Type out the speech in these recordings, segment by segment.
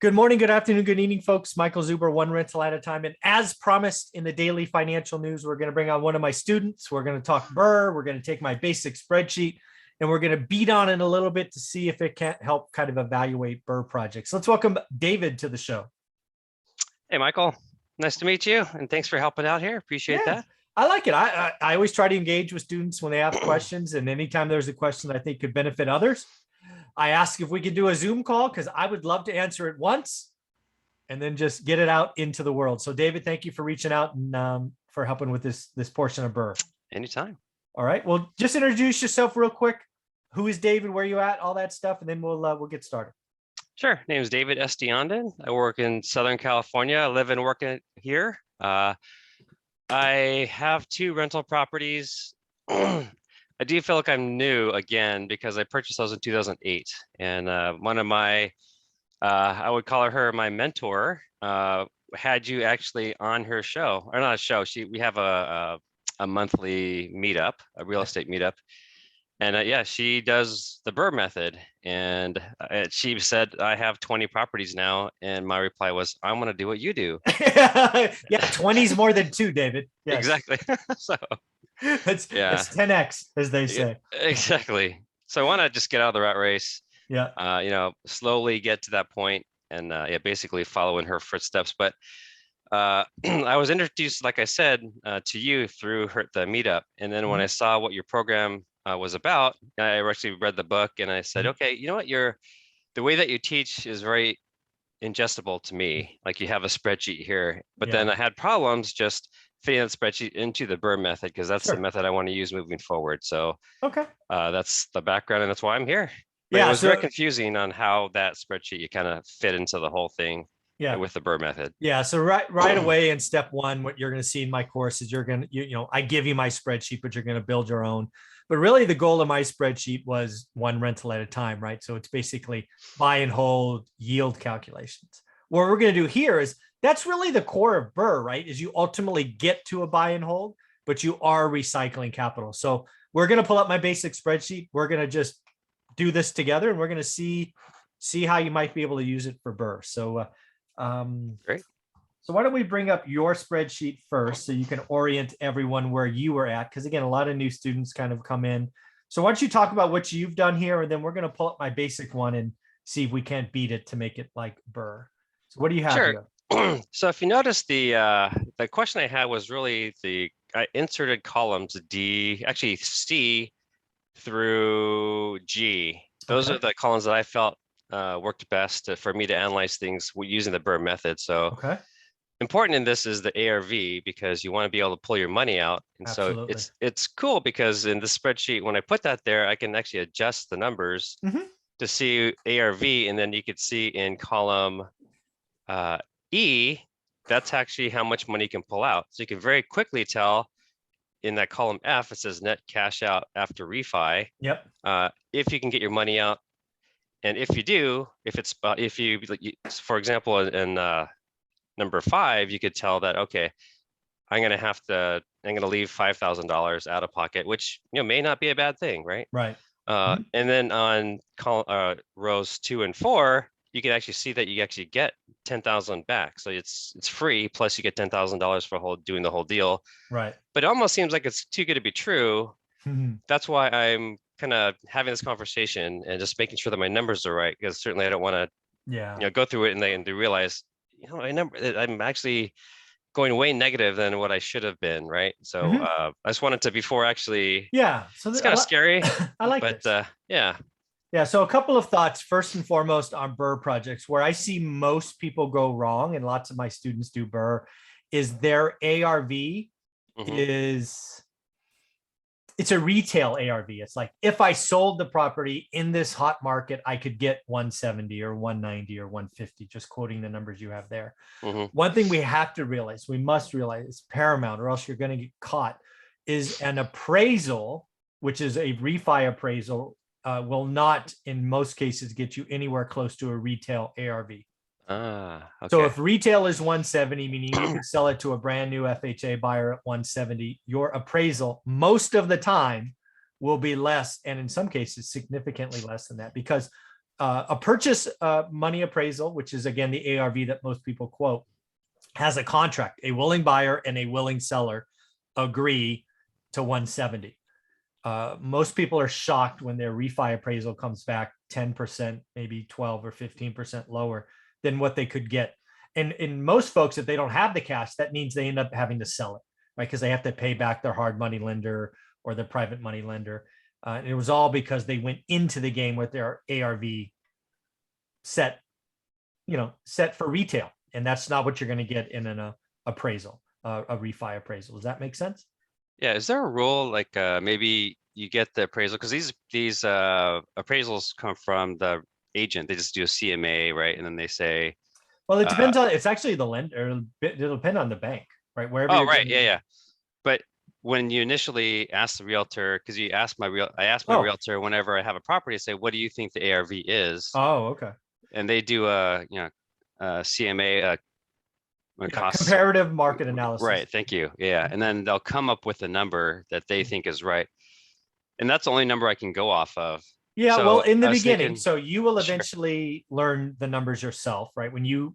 Good morning, good afternoon, good evening, folks. Michael Zuber, one rental at a time. And as promised in the daily financial news, we're going to bring on one of my students. We're going to talk BRRRR. We're going to take my basic spreadsheet and we're going to beat on it a little bit to see if it can't help kind of evaluate BRRRR projects. Let's welcome David to the show. Hey, Michael. Nice to meet you. And thanks for helping out here. Appreciate that. I like it. I always try to engage with students when they have questions. And anytime there's a question that I think could benefit others, I ask if we could do a Zoom call because I would love to answer it once and then just get it out into the world. So David, thank you for reaching out and for helping with this portion of BRRRR. Anytime. All right. Well, just introduce yourself real quick. Who is David? Where you at? All that stuff. And then we'll get started. Sure. Name is David Estiondon. I work in Southern California. I live and work here. I have 2 rental properties. I do feel like I'm new again because I purchased those in 2008. And one of my, I would call her my mentor, had you actually on her show, or not a show. We have a monthly meetup, a real estate meetup. And yeah, she does the BRRRR method. And she said, I have 20 properties now. And my reply was, I want to do what you do. Yeah, 20 is more than 2, David. Yes. Exactly. So. It's 10x, as they say. Exactly. So I want to just get out of the rat race. Yeah. Slowly get to that point and basically follow in her footsteps. But I was introduced, like I said, to you through the meetup. And then when I saw what your program was about, I actually read the book and I said, okay, you know what? The way that you teach is very ingestible to me. Like you have a spreadsheet here, but then I had problems just fitting that spreadsheet into the BRRRR method because that's the method I want to use moving forward. So that's the background and that's why I'm here. But it was very confusing on how that spreadsheet you kind of fit into the whole thing with the BRRRR method. Yeah. So right away in step 1, what you're going to see in my course is you're going to, I give you my spreadsheet, but you're going to build your own. But really the goal of my spreadsheet was one rental at a time, right? So it's basically buy and hold yield calculations. What we're going to do here is that's really the core of BRRRR, right? Is you ultimately get to a buy and hold, but you are recycling capital. So we're going to pull up my basic spreadsheet. We're going to just do this together and we're going to see how you might be able to use it for BRRRR. So, great. So why don't we bring up your spreadsheet first so you can orient everyone where you were at? Because again, a lot of new students kind of come in. So why don't you talk about what you've done here, and then we're going to pull up my basic one and see if we can't beat it to make it like BRRRR. So what do you have here? So if you notice the question I had was really I inserted columns C through G. Those are the columns that I felt worked best for me to analyze things using the BRRRR method. So important in this is the ARV because you want to be able to pull your money out. And so it's cool because in the spreadsheet, when I put that there, I can actually adjust the numbers to see ARV, and then you could see in column E, that's actually how much money you can pull out. So you can very quickly tell in that column F, it says net cash out after refi. Yep. If you can get your money out. And if you do, for example, in number 5, you could tell that, okay, I'm going to leave $5,000 out of pocket, which, may not be a bad thing, right? Right. And then on rows 2 and 4, you can actually see that you actually get 10,000 back. So it's free. Plus you get $10,000 for doing the whole deal. Right. But it almost seems like it's too good to be true. That's why I'm kind of having this conversation and just making sure that my numbers are right. Because certainly I don't want to, go through it and they realize, I'm actually going way negative than what I should have been. Right. So I just wanted to, before actually, so it's kind of scary. I like this. Yeah, so a couple of thoughts. First and foremost on BRRRR projects, where I see most people go wrong, and lots of my students do BRRRR, is their ARV it's a retail ARV. It's like, if I sold the property in this hot market, I could get 170 or 190 or 150, just quoting the numbers you have there. One thing we must realize is paramount, or else you're going to get caught, is an appraisal, which is a refi appraisal, will not, in most cases, get you anywhere close to a retail ARV. So if retail is 170, meaning you can sell it to a brand new FHA buyer at 170, your appraisal most of the time will be less, and in some cases significantly less than that, because a purchase money appraisal, which is again the ARV that most people quote, has a contract. A willing buyer and a willing seller agree to 170. Most people are shocked when their refi appraisal comes back 10%, maybe 12 or 15% lower than what they could get. And in most folks, if they don't have the cash, that means they end up having to sell it, right? Because they have to pay back their hard money lender or the private money lender. And it was all because they went into the game with their ARV set, set for retail. And that's not what you're going to get in an appraisal, a refi appraisal. Does that make sense? Yeah. Is there a rule like maybe you get the appraisal because these appraisals come from the agent. They just do a CMA, right? And then they say, well, it depends on, it's actually the lender. It'll depend on the bank, right? Wherever. Oh, right. Yeah. But when you initially ask the realtor, because I asked my realtor whenever I have a property, I say, what do you think the ARV is? Oh, okay. And they do a CMA, cost comparative market analysis. Right. Thank you. Yeah. And then they'll come up with a number that they think is right. And that's the only number I can go off of. Yeah, So well, in the I was beginning, thinking- so you will eventually learn the numbers yourself, right? When you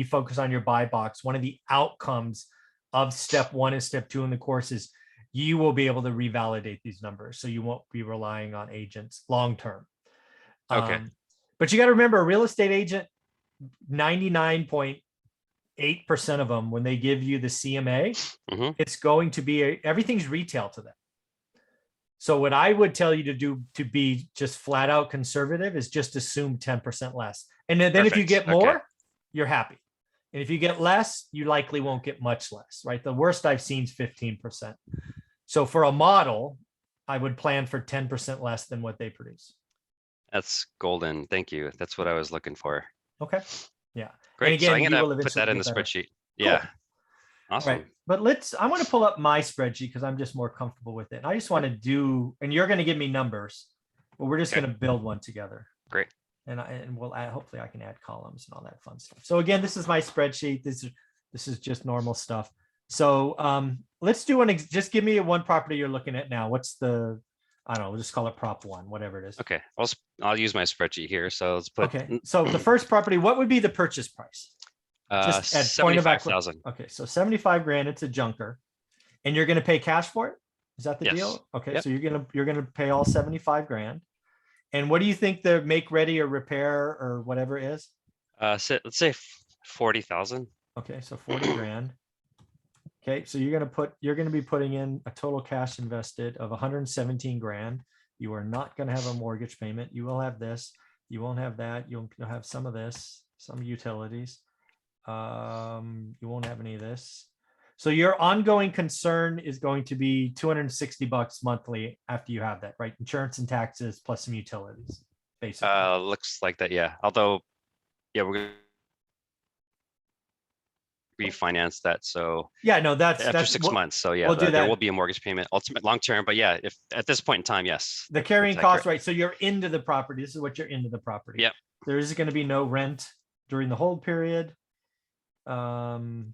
focus on your buy box, one of the outcomes of step 1 and step 2 in the course is you will be able to revalidate these numbers. So you won't be relying on agents long term. Okay. But you got to remember, a real estate agent, 99.8% of them, when they give you the CMA, it's going to be everything's retail to them. So what I would tell you to do to be just flat out conservative is just assume 10% less. And then if you get more, you're happy. And if you get less, you likely won't get much less, right? The worst I've seen is 15%. So for a model, I would plan for 10% less than what they produce. That's golden. Thank you. That's what I was looking for. Okay. Yeah. Great. And again, so I'm you will gonna put that in the eventually spreadsheet. Cool. Yeah. Awesome. Right. But I want to pull up my spreadsheet because I'm just more comfortable with it. I just want to do, and you're going to give me numbers, but we're just going to build one together. Great. And we'll add, hopefully I can add columns and all that fun stuff. So again, this is my spreadsheet. This is just normal stuff. So let's do just give me one property you're looking at now. What's the, I don't know, we'll just call it prop 1, whatever it is. Okay. I'll use my spreadsheet here. So let's put. Okay. So the first property, what would be the purchase price? Just at 75,000. Okay, so 75 grand. It's a junker, and you're going to pay cash for it. Is that the deal? Okay, Yep. so you're gonna pay all 75 grand. And what do you think the make ready or repair or whatever is? Let's say 40,000. Okay, so 40 grand. Okay, so you're going to be putting in a total cash invested of 117 grand. You are not going to have a mortgage payment. You will have this. You won't have that. You'll have some of this, some utilities. You won't have any of this. So your ongoing concern is going to be $260 monthly after you have that, right? Insurance and taxes plus some utilities, basically. Looks like that. Yeah. Although, yeah, we're going to refinance that. So yeah, no, that's after 6 months. So yeah, we'll do there that. will be a mortgage payment, ultimate long term. But yeah, if at this point in time, yes. The carrying cost, right? So you're into the property. This is what you're into the property. Yep. There is going to be no rent during the hold period. So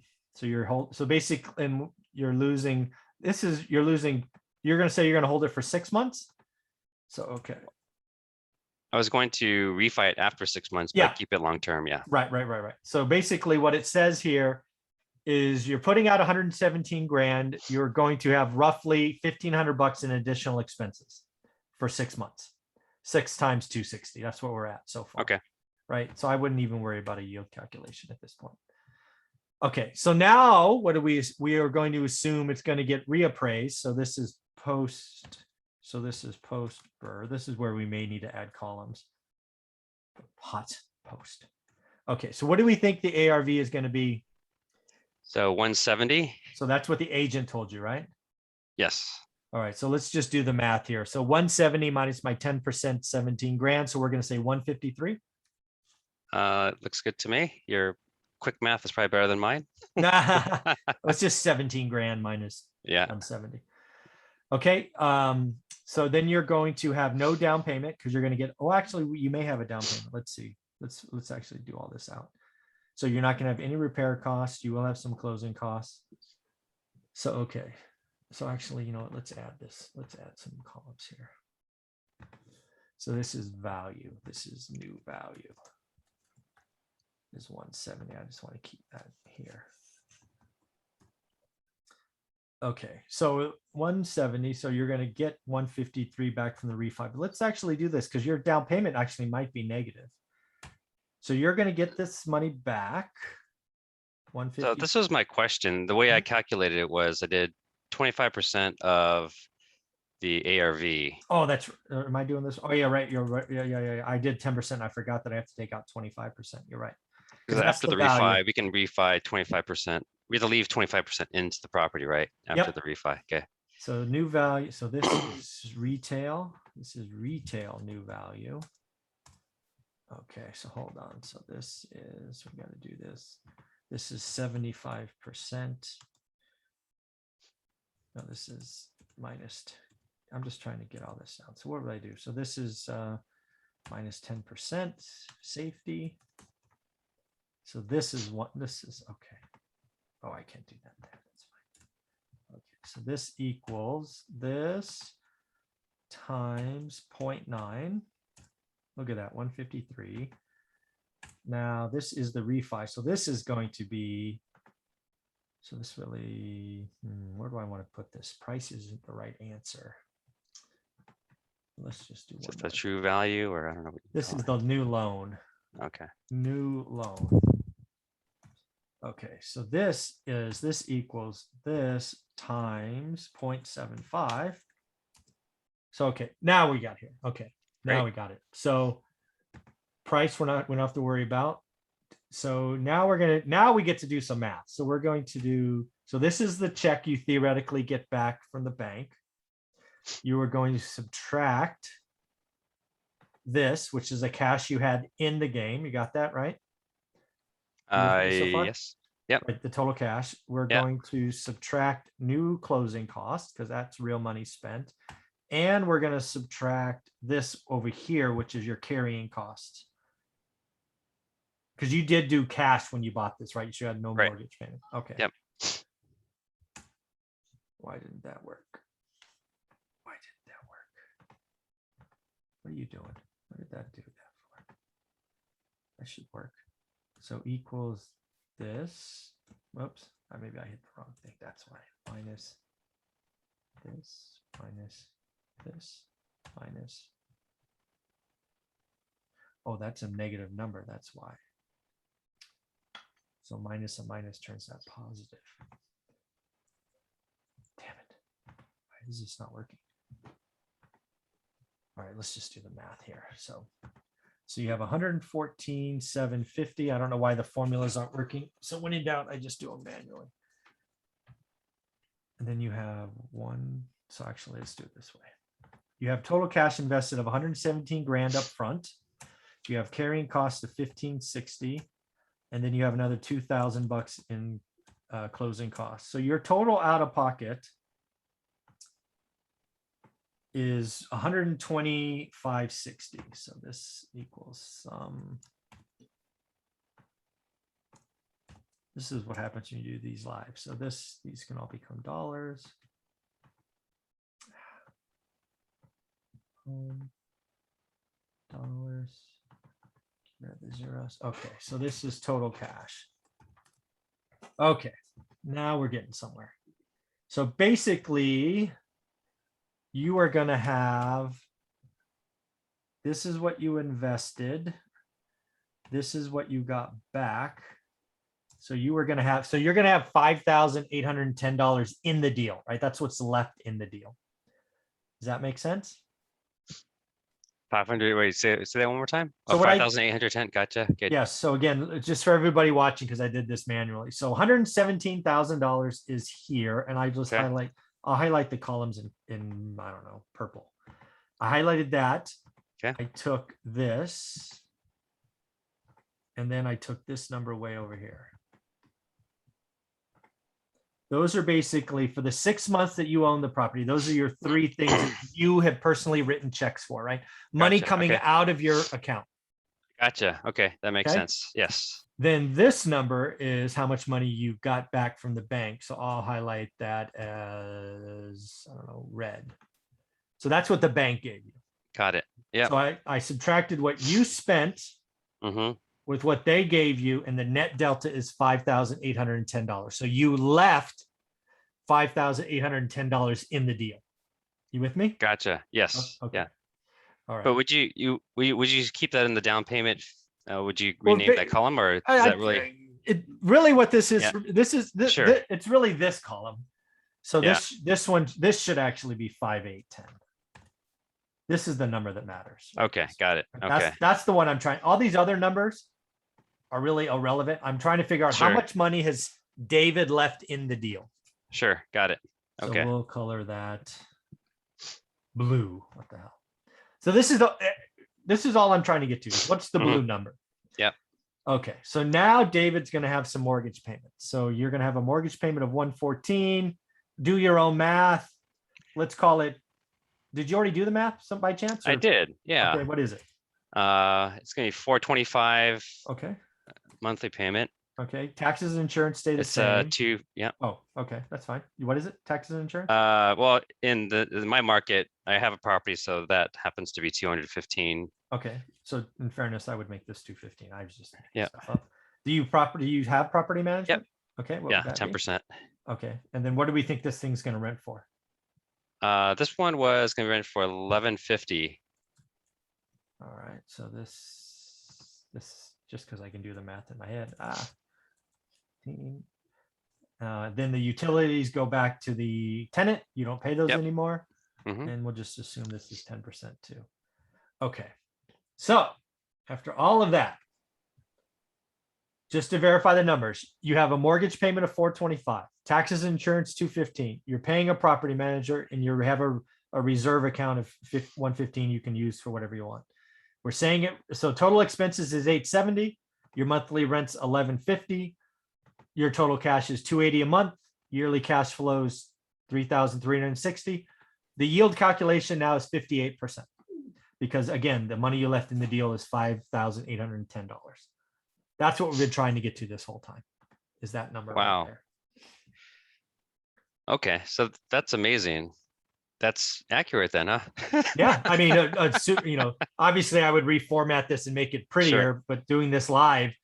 basically, and you're losing, you're going to say you're going to hold it for 6 months. So, okay. I was going to refi it after 6 months, but keep it long term. Yeah. Right. So basically what it says here is you're putting out 117 grand. You're going to have roughly $1,500 in additional expenses for 6 months. 6 times 260. That's what we're at so far. Okay. Right. So I wouldn't even worry about a yield calculation at this point. Okay, so now what do we are going to assume it's going to get reappraised. So this is post. So this is post BRRRR. This is where we may need to add columns. Hot post. Okay, so what do we think the ARV is going to be? So 170. So that's what the agent told you, right? Yes. All right, so let's just do the math here. So 170 minus my 10%, 17 grand. So we're going to say 153. Looks good to me. Your quick math is probably better than mine. It's just 17 grand minus 170. Okay. So then you're going to have no down payment because you're going to get, actually you may have a down payment. Let's see. Let's actually do all this out. So you're not going to have any repair costs. You will have some closing costs. So, okay. So actually, you know what, let's add this. Let's add some columns here. So this is value. This is new value. This is 170. I just want to keep that here. Okay, so 170. So you're going to get 153 back from the refi. But let's actually do this because your down payment actually might be negative. So you're going to get this money back. 150. So this was my question. The way I calculated it was I did 25% of the ARV. Oh, that's, am I doing this? Oh yeah, right. You're right. Yeah. I did 10%. I forgot that I have to take out 25%. You're right. Because after the refi, we can refi 25%. We have to leave 25% into the property, right? After the refi. Okay. So new value. So this is retail. This is retail new value. Okay, so hold on. So this is, we got to do this. This is 75%. No, this is minus. I'm just trying to get all this out. So what would I do? So this is minus 10% safety. So this is what this is. Okay. Oh, I can't do that. That's fine. Okay. So this equals this times 0.9. Look at that, 153. Now this is the refi. So this is going to be, so this really, where do I want to put this? Price isn't the right answer. Let's just do one. Is the true value, or I don't know. What this is the new loan. Okay. New loan. Okay, so this equals this times 0.75. So, okay, now we got here. Okay, now we got it. So price, we don't have to worry about. So now we get to do some math. So we're going to do, so this is the check you theoretically get back from the bank. You are going to subtract this, which is a cash you had in the game. You got that right? Yes. Yep. Right, the total cash. We're going to subtract new closing costs because that's real money spent. And we're going to subtract this over here, which is your carrying costs. Because you did do cash when you bought this, right? You had no mortgage payment. Okay. Yep. Why didn't that work? Why didn't that work? What are you doing? What did that do that for? That should work. So equals this. Whoops. Maybe I hit the wrong thing. That's why. Minus this, minus this, minus. Oh, that's a negative number. That's why. So minus a minus turns out positive. Damn it. Why is this not working? All right, let's just do the math here. So you have 114,750. I don't know why the formulas aren't working. So when in doubt, I just do them manually. And then you have one. So actually, let's do it this way. You have total cash invested of 117 grand up front. You have carrying costs of 1560. And then you have another 2,000 bucks in closing costs. So your total out of pocket is 125.60. So this equals this is what happens when you do these live. So these can all become dollars. Dollars. The zeros. Okay, so this is total cash. Okay, now we're getting somewhere. So basically, you are going to have, this is what you invested. This is what you got back. So you were going to have, so you're going to have $5,810 in the deal, right? That's what's left in the deal. Does that make sense? 500. Wait, say that one more time. So 5,810. Gotcha. Good. Yes. So again, just for everybody watching, because I did this manually. So $117,000 is here, and I just I'll highlight the columns in I don't know, purple. I highlighted that. Okay. I took this, and then I took this number way over here. Those are basically for the 6 months that you own the property. Those are your three things that you have personally written checks for, right? Money coming out of your account. Gotcha. Okay. That makes sense. Yes. Then this number is how much money you got back from the bank. So I'll highlight that as, I don't know, red. So that's what the bank gave you. Got it. Yeah. So I subtracted what you spent with what they gave you, and the net delta is $5,810. So you left $5,810 in the deal. You with me? Gotcha. Yes. Okay. Yeah. All right. But would you keep that in the down payment? Would you rename that column, or is that really? Really what this is? Yeah. Sure. It's really this column. So Yeah. this should actually be 5,810. This is the number that matters. Okay, got it. Okay. That's the one I'm trying. All these other numbers are really irrelevant. I'm trying to figure out how much money has David left in the deal. Sure, got it. Okay. So we'll color that blue. What the hell? So this is all I'm trying to get to. What's the blue number? Yeah. Okay. So now David's going to have some mortgage payments. So you're going to have a mortgage payment of 114. Do your own math. Let's call it. Did you already do the math by chance? I did. Yeah. Okay. What is it? It's going to be 425. Okay. Monthly payment. Okay. Taxes and insurance stay the same. It's 2. Yeah. Oh, okay. That's fine. What is it? Taxes and insurance? Well, in my market, I have a property, so that happens to be 215. Okay. So in fairness, I would make this 215. I was just making stuff up. Do you have property management? Yep. Okay. Yeah, 10%. Okay. And then what do we think this thing's going to rent for? This one was going to rent for 1150. All right. So this just because I can do the math in my head. Then the utilities go back to the tenant. You don't pay those anymore. And we'll just assume this is 10% too. Okay. So after all of that, just to verify the numbers, you have a mortgage payment of 425, taxes and insurance 215. You're paying a property manager, and you have a reserve account of 115 you can use for whatever you want. We're saying it. So total expenses is 870. Your monthly rent's 1150. Your total cash is 280 a month. Yearly cash flows 3,360. The yield calculation now is 58%, because again, the money you left in the deal is $5,810. That's what we've been trying to get to this whole time, is that number. Wow. Right there. Okay, so that's amazing. That's accurate then, huh? Yeah, I mean, obviously I would reformat this and make it prettier, but doing this live.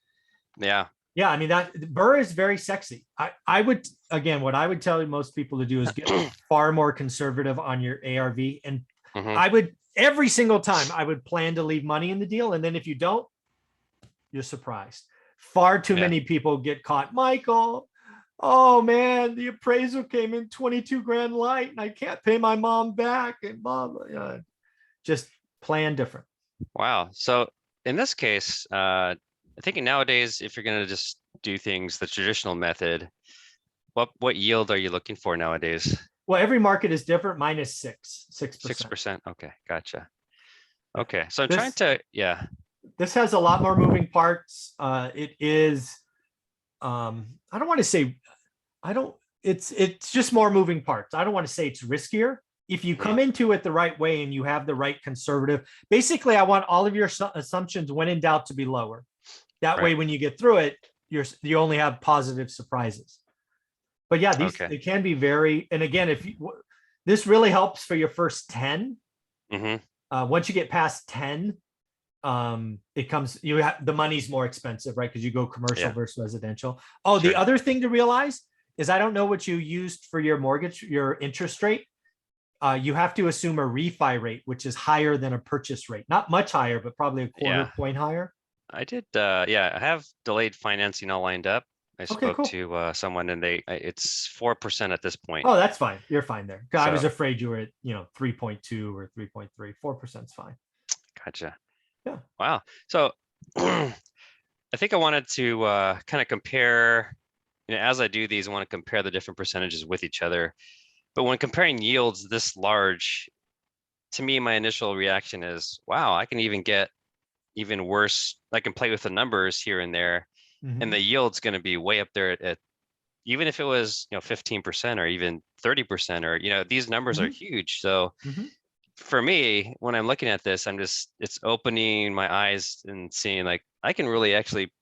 Yeah. Yeah, I mean, that BRRRR is very sexy. I would, again, what I would tell most people to do is get far more conservative on your ARV. And I would, every single time, I would plan to leave money in the deal. And then if you don't, you're surprised. Far too many people get caught. Michael, oh man, the appraisal came in 22 grand light and I can't pay my mom back and blah, blah. Just plan different. Wow. So in this case, I think nowadays, if you're going to just do things the traditional method, what yield are you looking for nowadays? Well, every market is different. Mine is 6%. 6%. Okay, gotcha. Okay, so I'm trying to, This has a lot more moving parts. It is, I don't want to say, it's just more moving parts. I don't want to say it's riskier. If you come into it the right way and you have the right conservative, basically I want all of your assumptions when in doubt to be lower. That way, when you get through it, you only have positive surprises. But yeah, it can be very, and again, this really helps for your first 10. Once you get past 10, the money's more expensive, right? Because you go commercial versus residential. Oh, the other thing to realize is I don't know what you used for your mortgage, your interest rate. You have to assume a refi rate, which is higher than a purchase rate. Not much higher, but probably a quarter point higher. I did. I have delayed financing all lined up. I spoke to someone, and it's 4% at this point. Oh, that's fine. You're fine there. I was afraid you were at 3.2 or 3.3. 4% is fine. Gotcha. Yeah. Wow. So I think I wanted to kind of compare. As I do these, I want to compare the different percentages with each other. But when comparing yields this large, to me, my initial reaction is, wow, I can even get even worse. I can play with the numbers here and there, and the yield's going to be way up there at even if it was 15% or even 30%, or these numbers are huge. So for me, when I'm looking at this, it's opening my eyes and seeing like I can really actually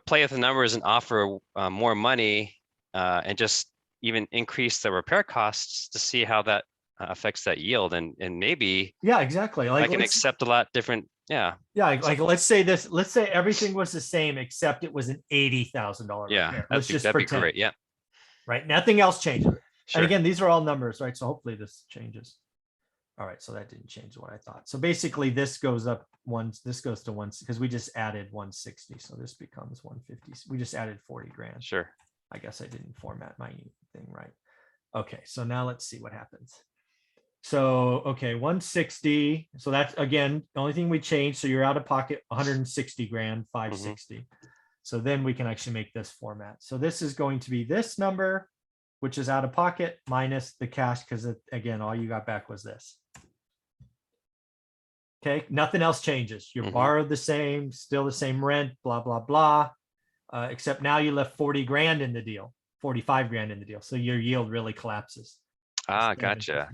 play with the numbers and offer more money and just even increase the repair costs to see how that affects that yield, and maybe Yeah, exactly. I Like can accept a lot different. Yeah. Yeah, like let's say everything was the same except it was an $80,000 Yeah, repair. Let's just that'd be pretend, great. Yeah, right? Nothing else changes. And sure. again, these are all numbers, right? So hopefully this changes. All right, so that didn't change what I thought. So basically this goes up once, this goes to one, because we just added 160. So this becomes 150. We just added 40 grand. Sure. I guess I didn't format my thing right. Okay, so now let's see what happens. So, okay, 160. So that's again, the only thing we changed. So you're out of pocket 160 grand, 560. So then we can actually make this format. So this is going to be this number, which is out of pocket minus the cash, because again, all you got back was this. Okay, nothing else changes. You're borrowed the same, still the same rent, blah, blah, blah. Except now you left 40 grand in the deal, 45 grand in the deal. So your yield really collapses. Ah, gotcha.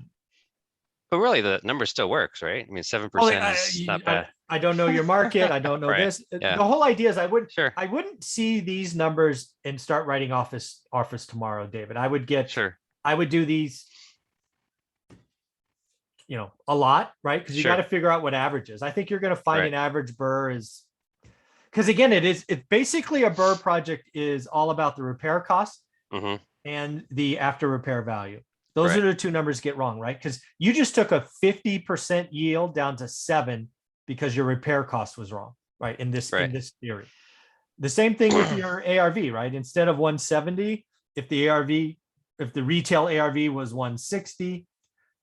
But really, the number still works, right? I mean, 7% is not bad. I don't know your market. I don't know Right. this. Yeah. The whole idea is I wouldn't see these numbers and start writing offers tomorrow, David. I would get, Sure. I would do these, a lot, right? Because you got to figure out what average is. I think you're going to find an average BRRRR is, because again, it's basically a BRRRR project is all about the repair cost and the after repair value. Those are the two numbers get wrong, right? Because you just took a 50% yield down to 7 because your repair cost was wrong, right? In this theory. The same thing with your ARV, right? Instead of 170, if the retail ARV was 160,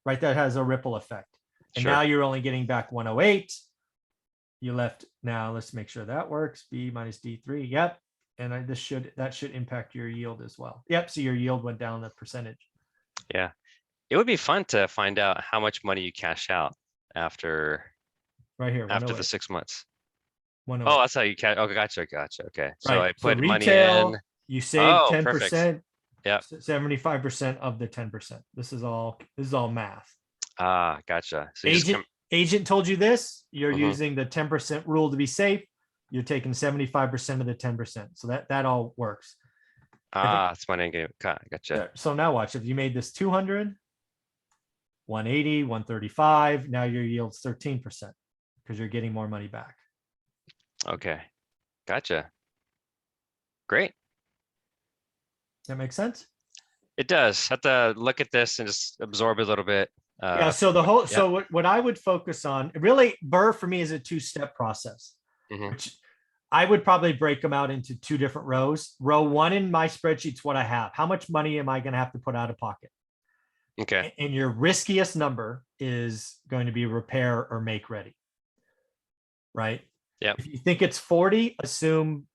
right? That has a ripple effect. And now you're only getting back 108. You left, now let's make sure that works. B minus D3, yep. And that should impact your yield as well. Yep, so your yield went down the percentage. Yeah, it would be fun to find out how much money you cash out after after the 6 months. Oh, that's how you cash. Oh, gotcha. Okay, so I put money in. You save 10%. Perfect. Yeah, 75% of the 10%. This is all math. Ah, gotcha. So agent told you this. You're using the 10% rule to be safe. You're taking 75% of the 10%. So that all works. That's money game. Gotcha. So now watch, if you made this 200, 180, 135, now your yield's 13% because you're getting more money back. Okay. Gotcha. Great. That makes sense? It does. Have to look at this and just absorb it a little bit. Yeah. So the whole, so what I would focus on, really, BRRRR for me is a 2-step process, which I would probably break them out into 2 different rows. Row 1 in my spreadsheet's what I have. How much money am I going to have to put out of pocket? Okay. And your riskiest number is going to be repair or make ready. Right? Yeah. If you think it's 40, assume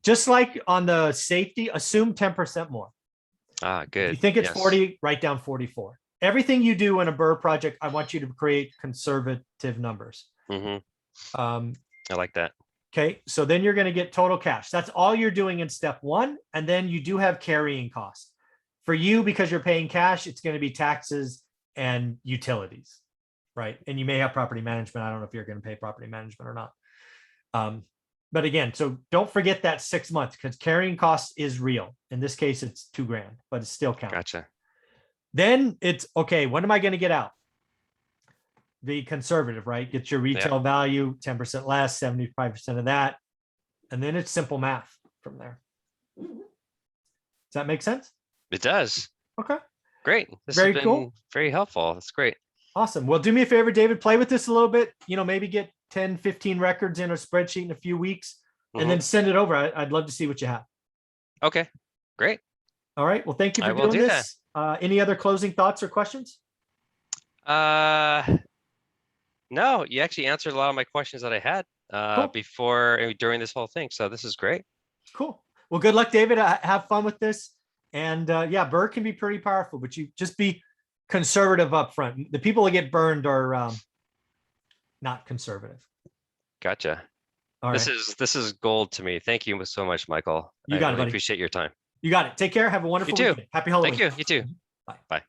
just like on the safety, assume 10% more. Good. If you think it's 40, write down 44. Everything you do in a BRRRR project, I want you to create conservative numbers. I like that. Okay, so then you're going to get total cash. That's all you're doing in step 1. And then you do have carrying costs. For you, because you're paying cash, it's going to be taxes and utilities, right? And you may have property management. I don't know if you're going to pay property management or not. But again, so don't forget that 6 months, because carrying costs is real. In this case, it's 2 grand, but it still counts. Gotcha. Then it's, okay, what am I going to get out? The conservative, right? Get your retail value, 10% less, 75% of that. And then it's simple math from there. Does that make sense? It does. Okay. Great. This has been very helpful. That's great. Awesome. Well, do me a favor, David, play with this a little bit, maybe get 10, 15 records in a spreadsheet in a few weeks, and then send it over. I'd love to see what you have. Okay, great. All right. Well, thank you for doing this. Any other closing thoughts or questions? No, you actually answered a lot of my questions that I had during this whole thing. So this is great. Cool. Well, good luck, David. Have fun with this. And yeah, BRRRR can be pretty powerful, but you just be conservative up front. The people that get burned are not conservative. Gotcha. All right. This is gold to me. Thank you so much, Michael. You got it, really buddy. Appreciate your time. You got it. Take care. Have a wonderful weekend. Happy Halloween. Thank you. You too. Bye. Bye.